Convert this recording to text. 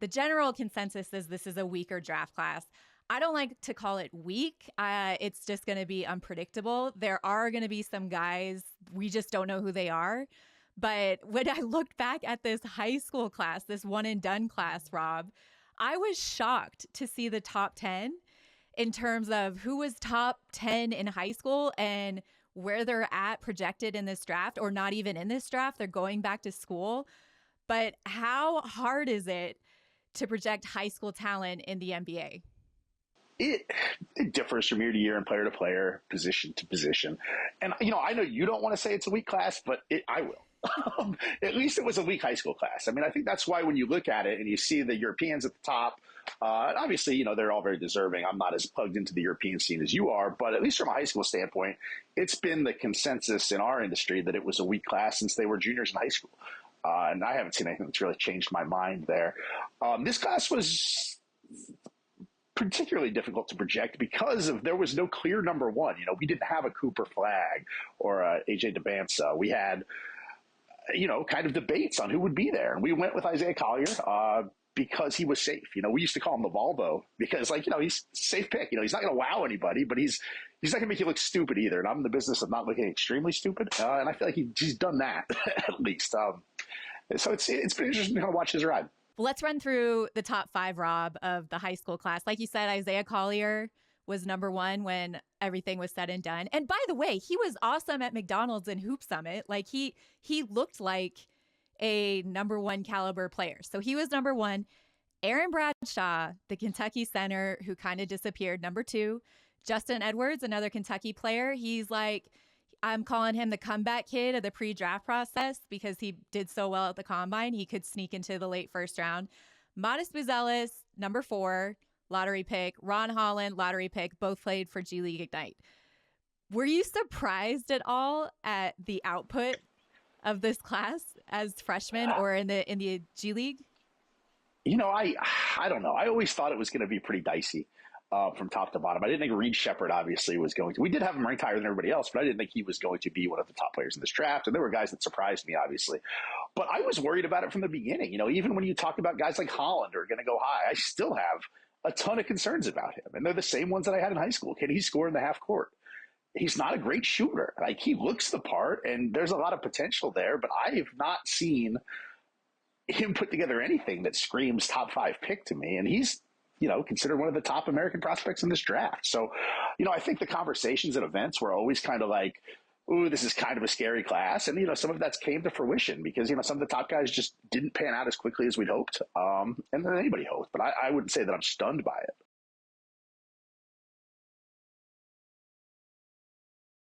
the general consensus is this is a weaker draft class. I don't like to call it weak. It's just going to be unpredictable. There are going to be some guys, we just don't know who they are. But when I looked back at this high school class, this one and done class, Rob, I was shocked to see the top 10 in terms of who was top 10 in high school and where they're at projected in this draft, or not even in this draft. They're going back to school. But how hard is it to project high school talent in the NBA? It differs from year to year and player to player, position to position. And, I know you don't want to say it's a weak class, but I will. At least it was a weak high school class. I mean, I think that's why when you look at it and you see the Europeans at the top, obviously, they're all very deserving. I'm not as plugged into the European scene as you are, but at least from a high school standpoint, it's been the consensus in our industry that it was a weak class since they were juniors in high school. And I haven't seen anything that's really changed my mind there. This class was particularly difficult to project because there was no clear number one. We didn't have a Cooper Flagg or a AJ DeBansa. We had kind of debates on who would be there. And we went with Isaiah Collier because he was safe. We used to call him the Volvo because, he's a safe pick. He's not going to wow anybody, but he's not going to make you look stupid either. And I'm in the business of not looking extremely stupid. And I feel like he's done that at least. So it's been interesting to kind of watch his ride. Well, let's run through the top 5, Rob, of the high school class. Like you said, Isaiah Collier was number 1 when everything was said and done. And by the way, he was awesome at McDonald's and Hoop Summit. Like he looked like a number 1 caliber player. So he was number 1. Aaron Bradshaw, the Kentucky center who kind of disappeared, number 2. Justin Edwards, another Kentucky player. He's like, I'm calling him the comeback kid of the pre-draft process because he did so well at the combine. He could sneak into the late first round. Modest Buzelis, number 4, lottery pick. Ron Holland, lottery pick. Both played for G League Ignite. Were you surprised at all at the output of this class as freshmen or in the G League? I don't know. I always thought it was going to be pretty dicey. From top to bottom. I didn't think Reed Shepherd obviously was going to. We did have him ranked higher than everybody else, but I didn't think he was going to be one of the top players in this draft. And there were guys that surprised me, obviously. But I was worried about it from the beginning. Even when you talk about guys like Holland are going to go high, I still have a ton of concerns about him. And they're the same ones that I had in high school. Can he score in the half court? He's not a great shooter. Like, he looks the part, and there's a lot of potential there, but I have not seen him put together anything that screams top 5 pick to me. And he's considered one of the top American prospects in this draft. So, I think the conversations at events were always kind of like, ooh, this is kind of a scary class. And, some of that came to fruition because, some of the top guys just didn't pan out as quickly as we'd hoped. And then anybody hoped. But I wouldn't say that I'm stunned by it.